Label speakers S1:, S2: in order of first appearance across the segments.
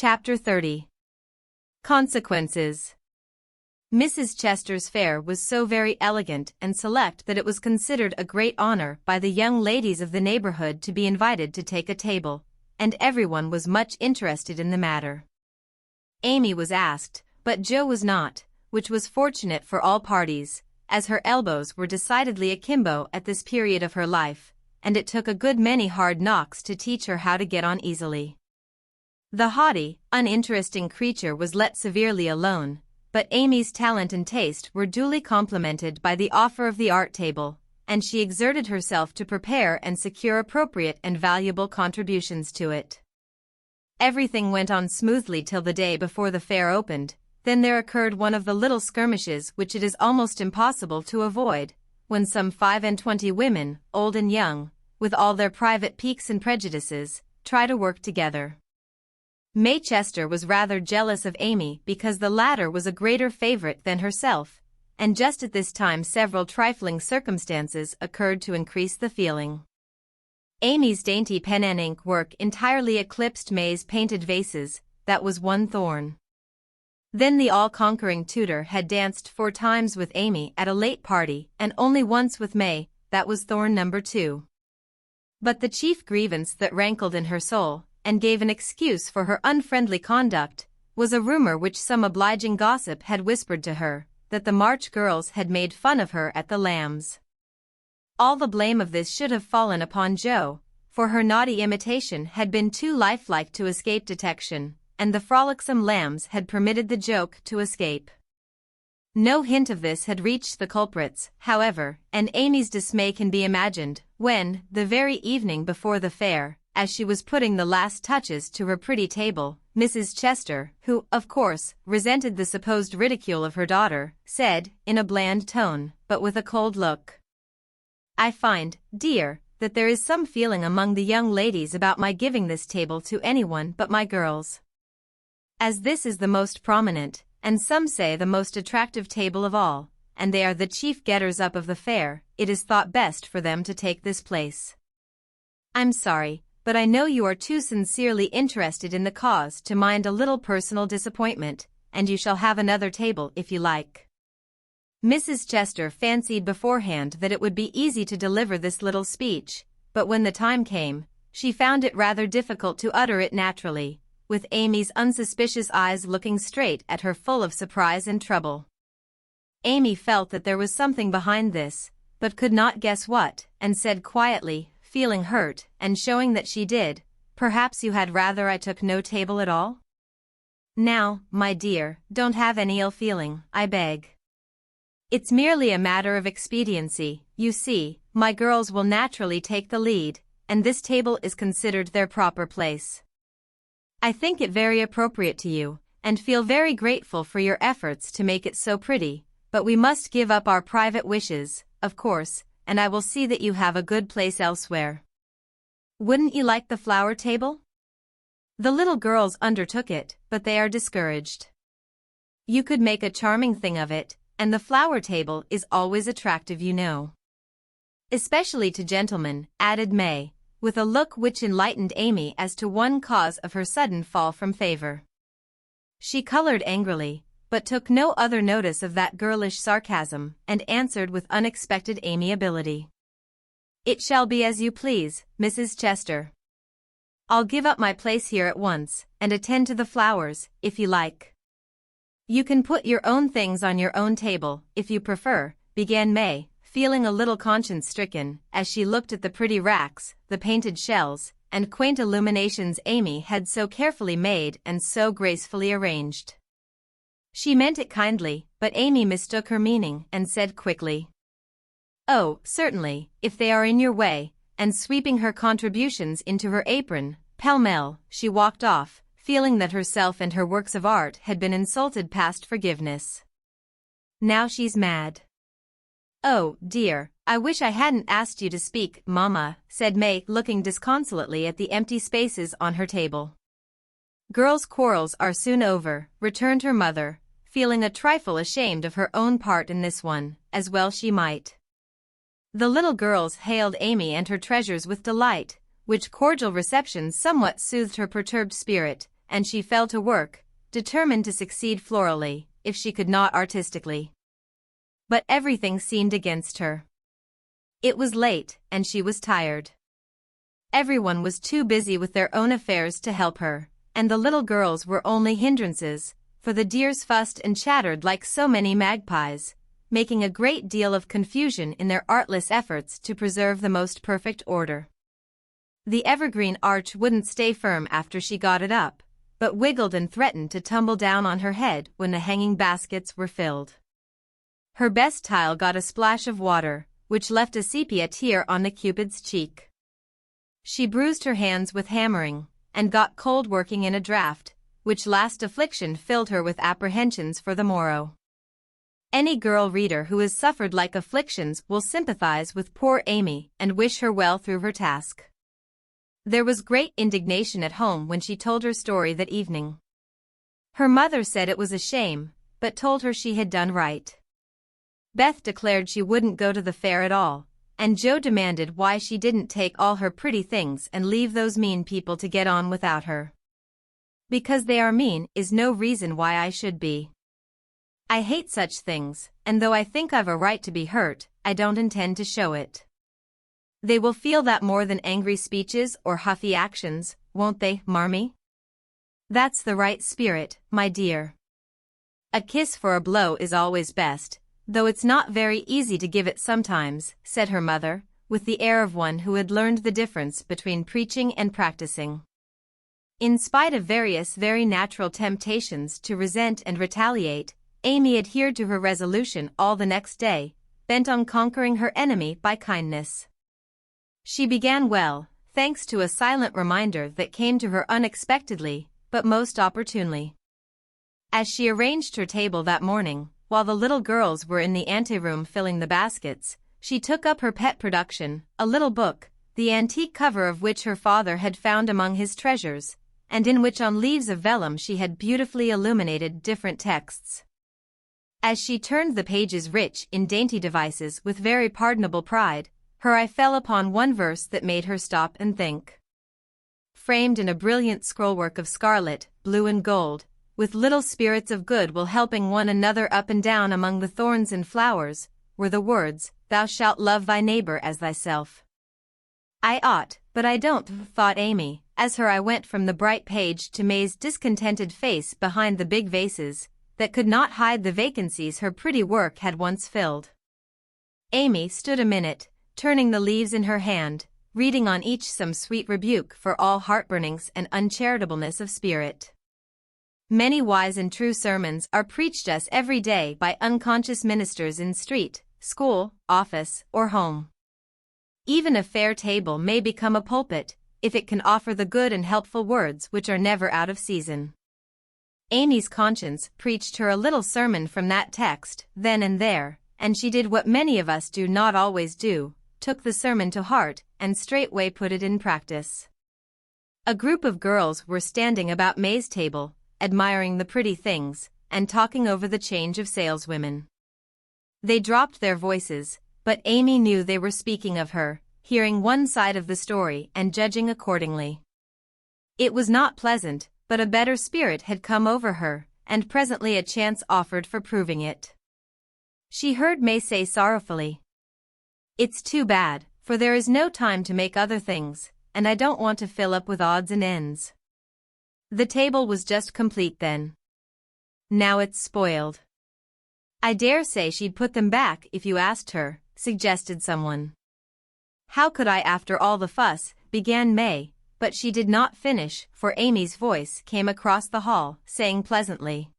S1: Chapter 30. Consequences. Mrs. Chester's fare was so very elegant and select that it was considered a great honor by the young ladies of the neighborhood to be invited to take a table, and everyone was much interested in the matter. Amy was asked, but Jo was not, which was fortunate for all parties, as her elbows were decidedly akimbo at this period of her life, and it took a good many hard knocks to teach her how to get on easily. The haughty, uninteresting creature was let severely alone, but Amy's talent and taste were duly complimented by the offer of the art table, and she exerted herself to prepare and secure appropriate and valuable contributions to it. Everything went on smoothly till the day before the fair opened. Then there occurred one of the little skirmishes which it is almost impossible to avoid, when some 25 women, old and young, with all their private piques and prejudices, try to work together. May Chester was rather jealous of Amy because the latter was a greater favorite than herself, and just at this time several trifling circumstances occurred to increase the feeling. Amy's dainty pen and ink work entirely eclipsed May's painted vases, that was one thorn. Then the all-conquering tutor had danced 4 times with Amy at a late party and only once with May, that was thorn number 2. But the chief grievance that rankled in her soul, and gave an excuse for her unfriendly conduct, was a rumor which some obliging gossip had whispered to her, that the March girls had made fun of her at the Lambs. All the blame of this should have fallen upon Jo, for her naughty imitation had been too lifelike to escape detection, and the frolicsome Lambs had permitted the joke to escape. No hint of this had reached the culprits, however, and Amy's dismay can be imagined, when, the very evening before the fair, as she was putting the last touches to her pretty table, Mrs. Chester, who, of course, resented the supposed ridicule of her daughter, said, in a bland tone, but with a cold look, "I find, dear, that there is some feeling among the young ladies about my giving this table to anyone but my girls. As this is the most prominent, and some say the most attractive table of all, and they are the chief getters-up of the fair, it is thought best for them to take this place. I'm sorry, but I know you are too sincerely interested in the cause to mind a little personal disappointment, and you shall have another table if you like." Mrs. Chester fancied beforehand that it would be easy to deliver this little speech, but when the time came, she found it rather difficult to utter it naturally, with Amy's unsuspicious eyes looking straight at her full of surprise and trouble. Amy felt that there was something behind this, but could not guess what, and said quietly, feeling hurt, and showing that she did, "Perhaps you had rather I took no table at all? Now, my dear, don't have any ill feeling, I beg. It's merely a matter of expediency. You see, my girls will naturally take the lead, and this table is considered their proper place. I think it very appropriate to you, and feel very grateful for your efforts to make it so pretty, but we must give up our private wishes, of course, and I will see that you have a good place elsewhere. Wouldn't you like the flower table?" The little girls undertook it, but they are discouraged. "You could make a charming thing of it, and the flower table is always attractive, you know. Especially to gentlemen," added May, with a look which enlightened Amy as to one cause of her sudden fall from favor. She colored angrily, but took no other notice of that girlish sarcasm, and answered with unexpected amiability, "It shall be as you please, Mrs. Chester. I'll give up my place here at once, and attend to the flowers, if you like." "You can put your own things on your own table, if you prefer," began May, feeling a little conscience-stricken, as she looked at the pretty racks, the painted shells, and quaint illuminations Amy had so carefully made and so gracefully arranged. She meant it kindly, but Amy mistook her meaning and said quickly, "Oh, certainly, if they are in your way," and sweeping her contributions into her apron, pell-mell, she walked off, feeling that herself and her works of art had been insulted past forgiveness. "Now she's mad." "Oh, dear, I wish I hadn't asked you to speak, Mamma," said May, looking disconsolately at the empty spaces on her table. "Girls' quarrels are soon over," returned her mother, feeling a trifle ashamed of her own part in this one, as well she might. The little girls hailed Amy and her treasures with delight, which cordial reception somewhat soothed her perturbed spirit, and she fell to work, determined to succeed florally, if she could not artistically. But everything seemed against her. It was late, and she was tired. Everyone was too busy with their own affairs to help her, and the little girls were only hindrances, for the dears fussed and chattered like so many magpies, making a great deal of confusion in their artless efforts to preserve the most perfect order. The evergreen arch wouldn't stay firm after she got it up, but wiggled and threatened to tumble down on her head when the hanging baskets were filled. Her best tile got a splash of water, which left a sepia tear on the Cupid's cheek. She bruised her hands with hammering, and got cold working in a draught, which last affliction filled her with apprehensions for the morrow. Any girl reader who has suffered like afflictions will sympathize with poor Amy and wish her well through her task. There was great indignation at home when she told her story that evening. Her mother said it was a shame, but told her she had done right. Beth declared she wouldn't go to the fair at all, and Joe demanded why she didn't take all her pretty things and leave those mean people to get on without her. Because they are mean is no reason why I should be. I hate such things, and though I think I've a right to be hurt, I don't intend to show it. They will feel that more than angry speeches or huffy actions, won't they, Marmee? That's the right spirit, my dear. A kiss for a blow is always best, though it's not very easy to give it sometimes, said her mother, with the air of one who had learned the difference between preaching and practicing. In spite of various very natural temptations to resent and retaliate, Amy adhered to her resolution all the next day, bent on conquering her enemy by kindness. She began well, thanks to a silent reminder that came to her unexpectedly, but most opportunely. As she arranged her table that morning, while the little girls were in the anteroom filling the baskets, she took up her pet production, a little book, the antique cover of which her father had found among his treasures, and in which on leaves of vellum she had beautifully illuminated different texts. As she turned the pages rich in dainty devices with very pardonable pride, her eye fell upon one verse that made her stop and think. Framed in a brilliant scrollwork of scarlet, blue and gold, with little spirits of good will helping one another up and down among the thorns and flowers, were the words, "Thou shalt love thy neighbor as thyself." I ought, but I don't, thought Amy, as her eye went from the bright page to May's discontented face behind the big vases, that could not hide the vacancies her pretty work had once filled. Amy stood a minute, turning the leaves in her hand, reading on each some sweet rebuke for all heartburnings and uncharitableness of spirit. Many wise and true sermons are preached us every day by unconscious ministers in street, school, office, or home. Even a fair table may become a pulpit, if it can offer the good and helpful words which are never out of season. Amy's conscience preached her a little sermon from that text, then and there, and she did what many of us do not always do, took the sermon to heart, and straightway put it in practice. A group of girls were standing about May's table, admiring the pretty things, and talking over the change of saleswomen. They dropped their voices, but Amy knew they were speaking of her, hearing one side of the story and judging accordingly. It was not pleasant, but a better spirit had come over her, and presently a chance offered for proving it. She heard May say sorrowfully, "It's too bad, for there is no time to make other things, and I don't want to fill up with odds and ends." The table was just complete then. "Now it's spoiled." "I dare say she'd put them back if you asked her," suggested someone. "How could I after all the fuss?" began May, but she did not finish, for Amy's voice came across the hall, saying pleasantly,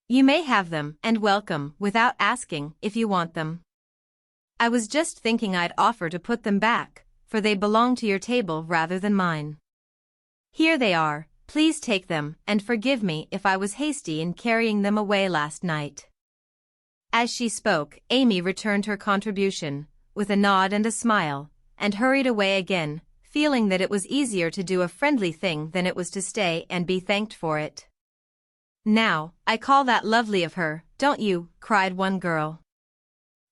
S1: "You may have them, and welcome, without asking if you want them. I was just thinking I'd offer to put them back, for they belong to your table rather than mine. Here they are, please take them, and forgive me if I was hasty in carrying them away last night." As she spoke, Amy returned her contribution, with a nod and a smile, and hurried away again, feeling that it was easier to do a friendly thing than it was to stay and be thanked for it. "Now, I call that lovely of her, don't you?" cried one girl.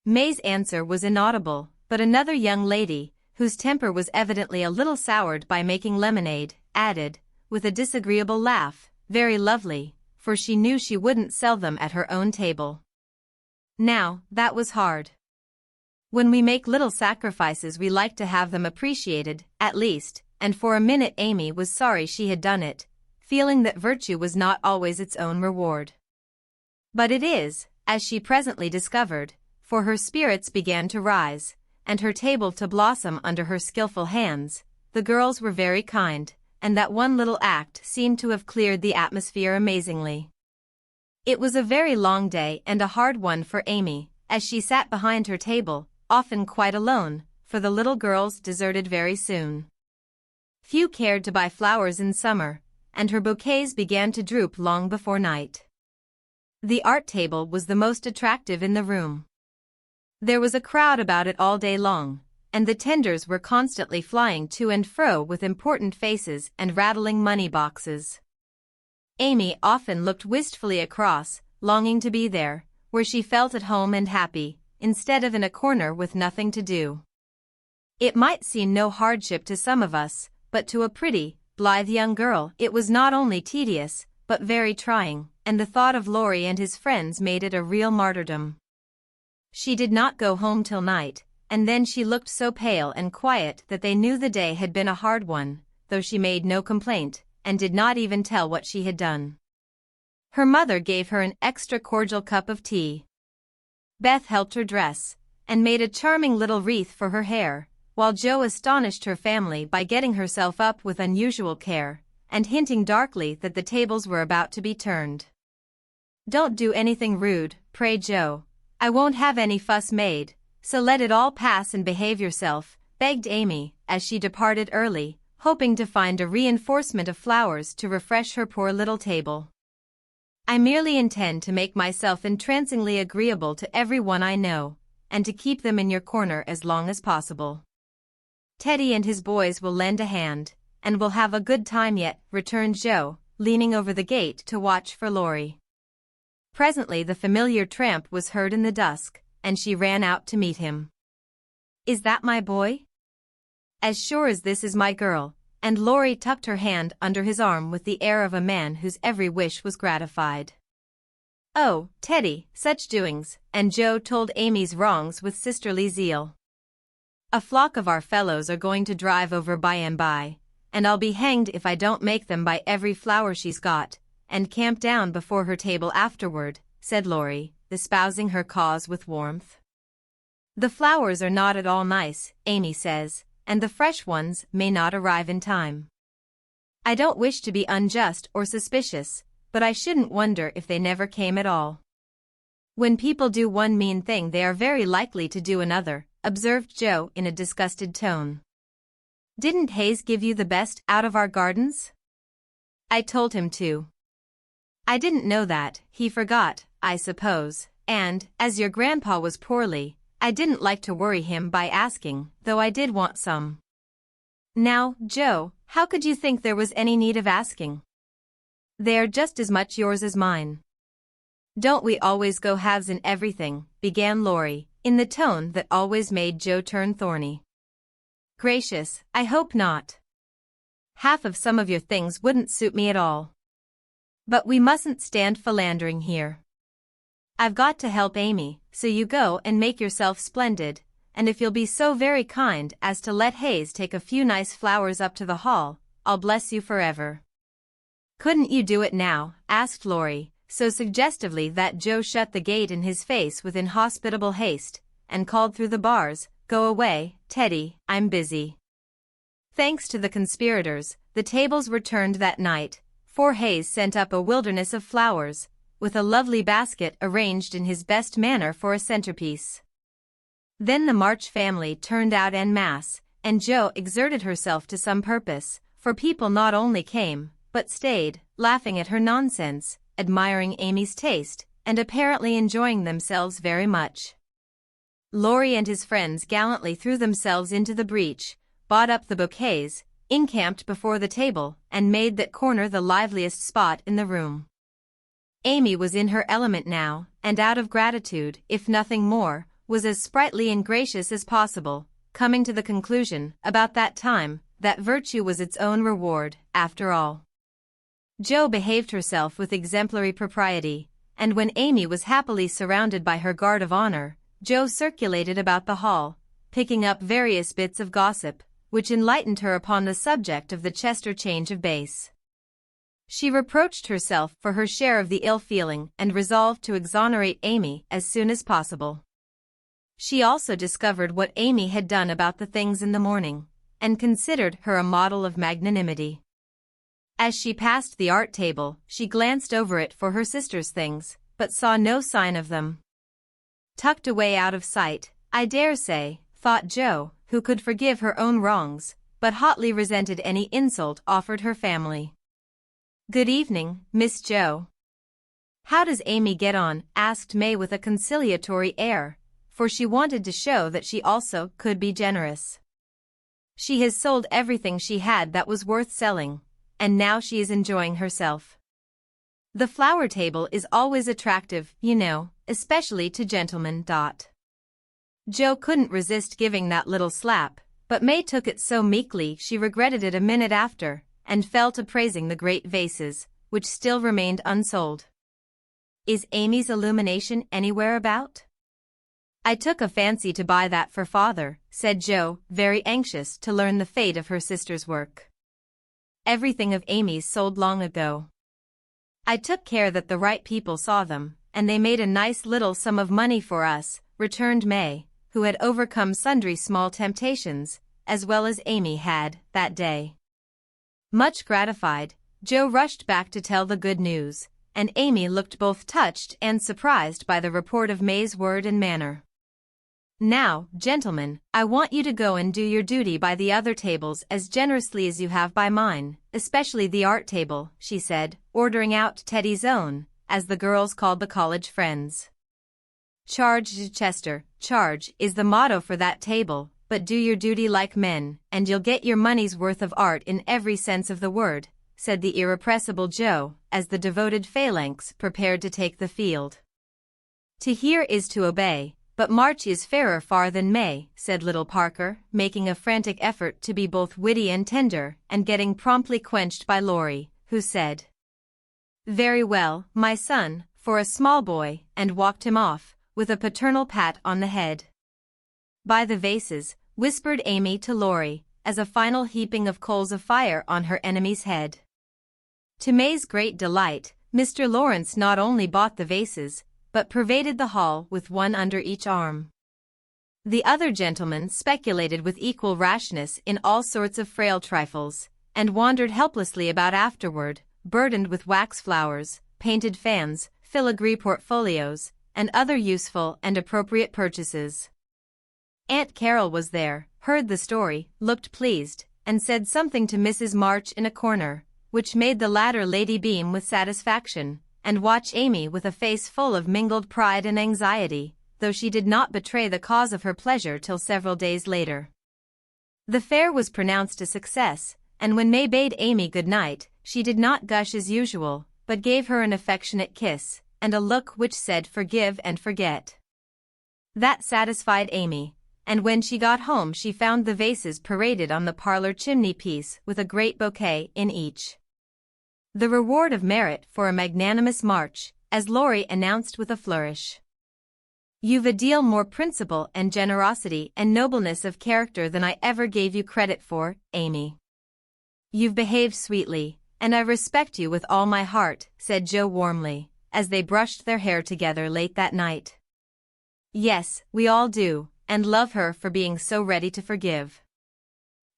S1: May's answer was inaudible, but another young lady, whose temper was evidently a little soured by making lemonade, added, with a disagreeable laugh, "Very lovely," for she knew she wouldn't sell them at her own table. Now, that was hard. When we make little sacrifices we like to have them appreciated, at least, and for a minute Amy was sorry she had done it, feeling that virtue was not always its own reward. But it is, as she presently discovered, for her spirits began to rise, and her table to blossom under her skillful hands. The girls were very kind, and that one little act seemed to have cleared the atmosphere amazingly. It was a very long day and a hard one for Amy, as she sat behind her table, often quite alone, for the little girls deserted very soon. Few cared to buy flowers in summer, and her bouquets began to droop long before night. The art table was the most attractive in the room. There was a crowd about it all day long, and the tenders were constantly flying to and fro with important faces and rattling money boxes. Amy often looked wistfully across, longing to be there, where she felt at home and happy, instead of in a corner with nothing to do. It might seem no hardship to some of us, but to a pretty, blithe young girl it was not only tedious, but very trying, and the thought of Laurie and his friends made it a real martyrdom. She did not go home till night, and then she looked so pale and quiet that they knew the day had been a hard one, though she made no complaint, and did not even tell what she had done. Her mother gave her an extra cordial cup of tea. Beth helped her dress, and made a charming little wreath for her hair, while Jo astonished her family by getting herself up with unusual care, and hinting darkly that the tables were about to be turned. "Don't do anything rude, pray, Jo. I won't have any fuss made, so let it all pass and behave yourself," begged Amy, as she departed early, hoping to find a reinforcement of flowers to refresh her poor little table. "I merely intend to make myself entrancingly agreeable to every one I know, and to keep them in your corner as long as possible. Teddy and his boys will lend a hand, and we'll have a good time yet," returned Jo, leaning over the gate to watch for Laurie. Presently the familiar tramp was heard in the dusk, and she ran out to meet him. "Is that my boy?" "As sure as this is my girl," and Laurie tucked her hand under his arm with the air of a man whose every wish was gratified. "Oh, Teddy, such doings," and Jo told Amy's wrongs with sisterly zeal. "A flock of our fellows are going to drive over by and by, and I'll be hanged if I don't make them buy every flower she's got, and camp down before her table afterward," said Laurie, espousing her cause with warmth. "The flowers are not at all nice," Amy says, "and the fresh ones may not arrive in time. I don't wish to be unjust or suspicious, but I shouldn't wonder if they never came at all." "When people do one mean thing they are very likely to do another," observed Jo in a disgusted tone. "Didn't Hayes give you the best out of our gardens?" "I told him to." "I didn't know that, he forgot, I suppose, and, as your grandpa was poorly, I didn't like to worry him by asking, though I did want some." "Now, Jo, how could you think there was any need of asking? They are just as much yours as mine." "Don't we always go halves in everything?" began Laurie, in the tone that always made Jo turn thorny. "Gracious, I hope not. Half of some of your things wouldn't suit me at all. But we mustn't stand philandering here. I've got to help Amy, so you go and make yourself splendid, and if you'll be so very kind as to let Hayes take a few nice flowers up to the hall, I'll bless you forever." "Couldn't you do it now?" asked Laurie, so suggestively that Jo shut the gate in his face with inhospitable haste, and called through the bars, "Go away, Teddy, I'm busy." Thanks to the conspirators, the tables were turned that night, for Hayes sent up a wilderness of flowers, with a lovely basket arranged in his best manner for a centerpiece. Then the March family turned out en masse, and Jo exerted herself to some purpose, for people not only came, but stayed, laughing at her nonsense, admiring Amy's taste, and apparently enjoying themselves very much. Laurie and his friends gallantly threw themselves into the breach, bought up the bouquets, encamped before the table, and made that corner the liveliest spot in the room. Amy was in her element now, and out of gratitude, if nothing more, was as sprightly and gracious as possible, coming to the conclusion, about that time, that virtue was its own reward, after all. Jo behaved herself with exemplary propriety, and when Amy was happily surrounded by her guard of honor, Jo circulated about the hall, picking up various bits of gossip, which enlightened her upon the subject of the Chester change of base. She reproached herself for her share of the ill feeling and resolved to exonerate Amy as soon as possible. She also discovered what Amy had done about the things in the morning, and considered her a model of magnanimity. As she passed the art table, she glanced over it for her sister's things, but saw no sign of them. Tucked away out of sight, I dare say, thought Jo, who could forgive her own wrongs, but hotly resented any insult offered her family. "Good evening, Miss Jo." "How does Amy get on?" asked May with a conciliatory air, for she wanted to show that she also could be generous. "She has sold everything she had that was worth selling, and now she is enjoying herself. The flower table is always attractive, you know, especially to gentlemen. Jo couldn't resist giving that little slap, but May took it so meekly she regretted it a minute after, and fell to praising the great vases, which still remained unsold. "Is Amy's illumination anywhere about?" "I took a fancy to buy that for father," said Jo, very anxious to learn the fate of her sister's work. "Everything of Amy's sold long ago. I took care that the right people saw them, and they made a nice little sum of money for us," returned May, who had overcome sundry small temptations, as well as Amy had, that day. Much gratified, Jo rushed back to tell the good news, and Amy looked both touched and surprised by the report of May's word and manner. "Now, gentlemen, I want you to go and do your duty by the other tables as generously as you have by mine, especially the art table," she said, ordering out Teddy's own, as the girls called the college friends. "Charge, Chester, charge is the motto for that table, but do your duty like men, and you'll get your money's worth of art in every sense of the word," said the irrepressible Jo, as the devoted phalanx prepared to take the field. "To hear is to obey, but March is fairer far than May," said little Parker, making a frantic effort to be both witty and tender, and getting promptly quenched by Laurie, who said, "Very well, my son," for a small boy, and walked him off, with a paternal pat on the head. "By the vases," whispered Amy to Laurie, as a final heaping of coals of fire on her enemy's head. To May's great delight, Mr. Lawrence not only bought the vases, but pervaded the hall with one under each arm. The other gentlemen speculated with equal rashness in all sorts of frail trifles, and wandered helplessly about afterward, burdened with wax flowers, painted fans, filigree portfolios, and other useful and appropriate purchases. Aunt Carol was there, heard the story, looked pleased, and said something to Mrs. March in a corner, which made the latter lady beam with satisfaction, and watch Amy with a face full of mingled pride and anxiety, though she did not betray the cause of her pleasure till several days later. The fair was pronounced a success, and when May bade Amy good night, she did not gush as usual, but gave her an affectionate kiss, and a look which said forgive and forget. That satisfied Amy, and when she got home she found the vases paraded on the parlor chimney-piece with a great bouquet in each. The reward of merit for a magnanimous March, as Laurie announced with a flourish. "You've a deal more principle and generosity and nobleness of character than I ever gave you credit for, Amy. You've behaved sweetly, and I respect you with all my heart," said Jo warmly, as they brushed their hair together late that night. "Yes, we all do, and love her for being so ready to forgive.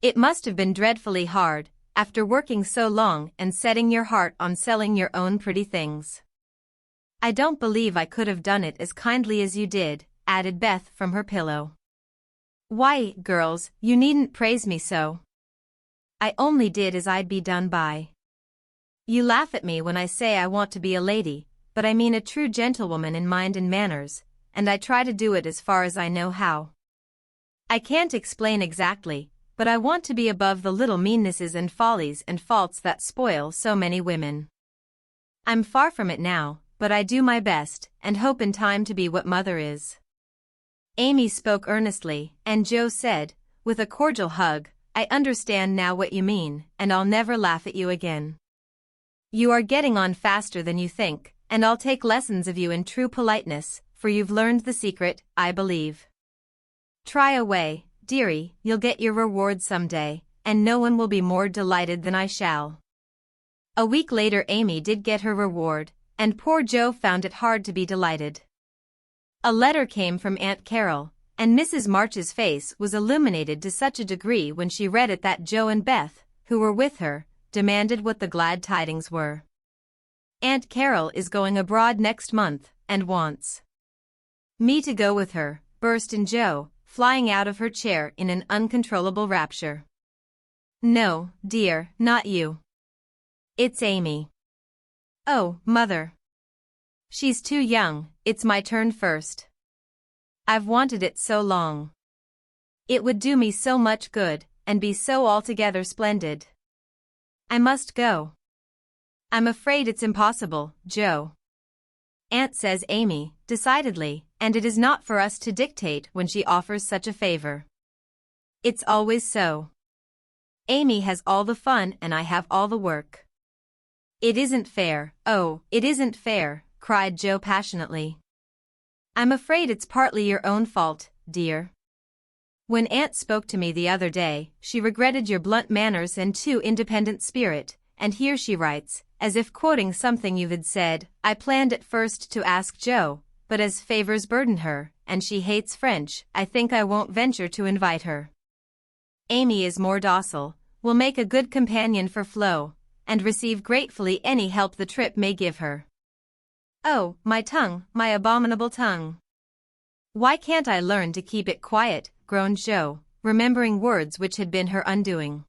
S1: It must have been dreadfully hard, after working so long and setting your heart on selling your own pretty things. I don't believe I could have done it as kindly as you did," added Beth from her pillow. "Why, girls, you needn't praise me so. I only did as I'd be done by. You laugh at me when I say I want to be a lady, but I mean a true gentlewoman in mind and manners, and I try to do it as far as I know how. I can't explain exactly, but I want to be above the little meannesses and follies and faults that spoil so many women. I'm far from it now, but I do my best, and hope in time to be what Mother is." Amy spoke earnestly, and Jo said, with a cordial hug, "I understand now what you mean, and I'll never laugh at you again." You are getting on faster than you think, and I'll take lessons of you in true politeness, for you've learned the secret, I believe. Try away, dearie, you'll get your reward someday, and no one will be more delighted than I shall. A week later Amy did get her reward, and poor Jo found it hard to be delighted. A letter came from Aunt Carol, and Mrs. March's face was illuminated to such a degree when she read it that Jo and Beth, who were with her, demanded what the glad tidings were. Aunt Carol is going abroad next month, and wants me to go with her, burst in Jo, flying out of her chair in an uncontrollable rapture. No, dear, not you. It's Amy. Oh, Mother. She's too young, it's my turn first. I've wanted it so long. It would do me so much good, and be so altogether splendid. I must go. I'm afraid it's impossible, Jo. Aunt says Amy, decidedly, and it is not for us to dictate when she offers such a favor. It's always so. Amy has all the fun and I have all the work. It isn't fair, oh, it isn't fair, cried Jo passionately. I'm afraid it's partly your own fault, dear. When Aunt spoke to me the other day, she regretted your blunt manners and too independent spirit, and here she writes, as if quoting something you had said, I planned at first to ask Jo, but as favors burden her, and she hates French, I think I won't venture to invite her. Amy is more docile, will make a good companion for Flo, and receive gratefully any help the trip may give her. Oh, my tongue, my abominable tongue. Why can't I learn to keep it quiet, groaned Jo, remembering words which had been her undoing.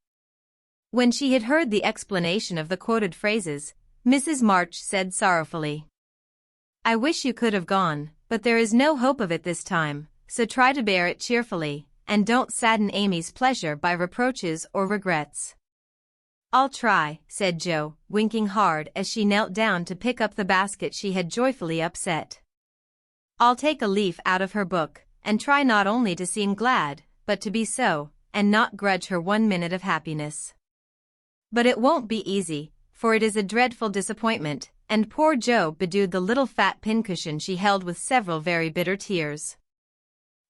S1: When she had heard the explanation of the quoted phrases, Mrs. March said sorrowfully, I wish you could have gone, but there is no hope of it this time, so try to bear it cheerfully, and don't sadden Amy's pleasure by reproaches or regrets. I'll try, said Jo, winking hard as she knelt down to pick up the basket she had joyfully upset. I'll take a leaf out of her book, and try not only to seem glad, but to be so, and not grudge her 1 minute of happiness. But it won't be easy, for it is a dreadful disappointment, and poor Jo bedewed the little fat pincushion she held with several very bitter tears.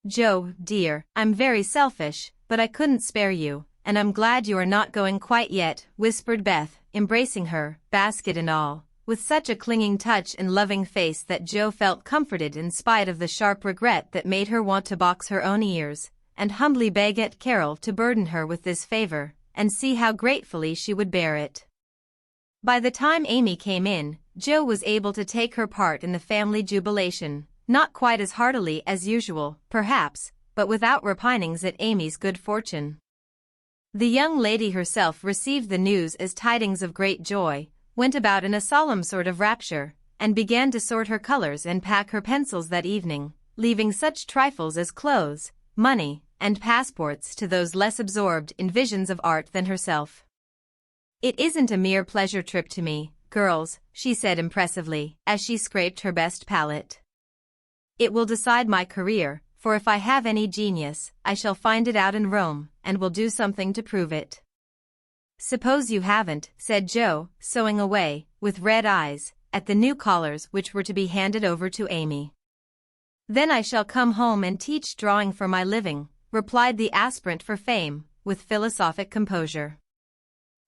S1: Jo, dear, I'm very selfish, but I couldn't spare you, and I'm glad you are not going quite yet, whispered Beth, embracing her, basket and all, with such a clinging touch and loving face that Jo felt comforted in spite of the sharp regret that made her want to box her own ears, and humbly beg Aunt Carol to burden her with this favor, and see how gratefully she would bear it. By the time Amy came in, Jo was able to take her part in the family jubilation, not quite as heartily as usual, perhaps, but without repinings at Amy's good fortune. The young lady herself received the news as tidings of great joy, went about in a solemn sort of rapture, and began to sort her colors and pack her pencils that evening, leaving such trifles as clothes, money, and passports to those less absorbed in visions of art than herself. It isn't a mere pleasure trip to me, girls, she said impressively, as she scraped her best palette. It will decide my career, for if I have any genius, I shall find it out in Rome, and will do something to prove it. Suppose you haven't, said Jo, sewing away, with red eyes, at the new collars which were to be handed over to Amy. Then I shall come home and teach drawing for my living, replied the aspirant for fame, with philosophic composure.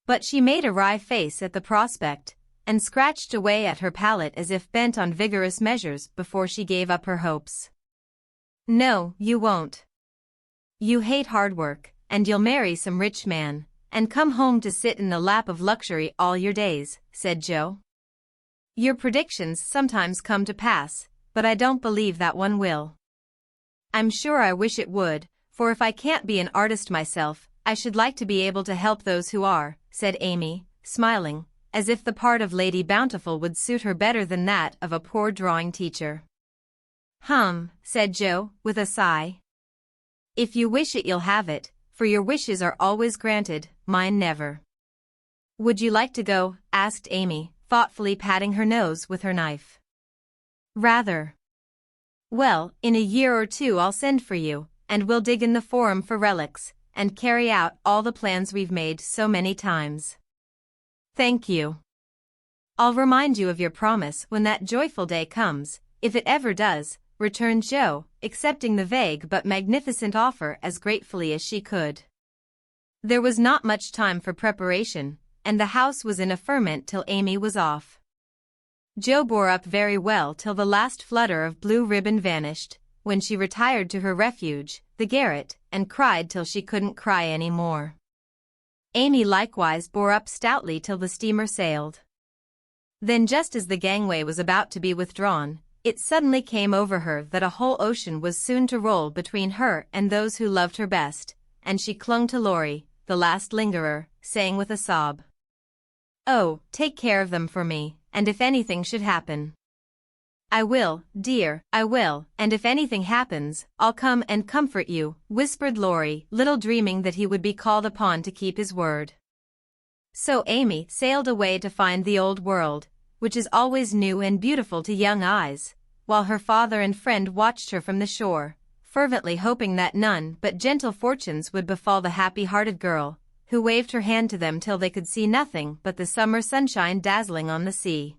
S1: But she made a wry face at the prospect, and scratched away at her palette as if bent on vigorous measures before she gave up her hopes. No, you won't. You hate hard work, and you'll marry some rich man, and come home to sit in the lap of luxury all your days, said Jo. Your predictions sometimes come to pass, but I don't believe that one will. I'm sure I wish it would, for if I can't be an artist myself, I should like to be able to help those who are, said Amy, smiling, as if the part of Lady Bountiful would suit her better than that of a poor drawing teacher. Said Jo, with a sigh. If you wish it you'll have it, for your wishes are always granted, mine never. Would you like to go? Asked Amy, thoughtfully patting her nose with her knife. Rather. Well, in a year or two I'll send for you, and we'll dig in the Forum for relics, and carry out all the plans we've made so many times. Thank you. I'll remind you of your promise when that joyful day comes, if it ever does, returned Jo, accepting the vague but magnificent offer as gratefully as she could. There was not much time for preparation, and the house was in a ferment till Amy was off. Jo bore up very well till the last flutter of blue ribbon vanished, when she retired to her refuge, the garret, and cried till she couldn't cry any more. Amy likewise bore up stoutly till the steamer sailed. Then just as the gangway was about to be withdrawn, it suddenly came over her that a whole ocean was soon to roll between her and those who loved her best, and she clung to Laurie, the last lingerer, saying with a sob, "Oh, take care of them for me, and if anything should happen." "I will, dear, I will, and if anything happens, I'll come and comfort you," whispered Laurie, little dreaming that he would be called upon to keep his word. So Amy sailed away to find the old world, which is always new and beautiful to young eyes, while her father and friend watched her from the shore, fervently hoping that none but gentle fortunes would befall the happy-hearted girl, who waved her hand to them till they could see nothing but the summer sunshine dazzling on the sea.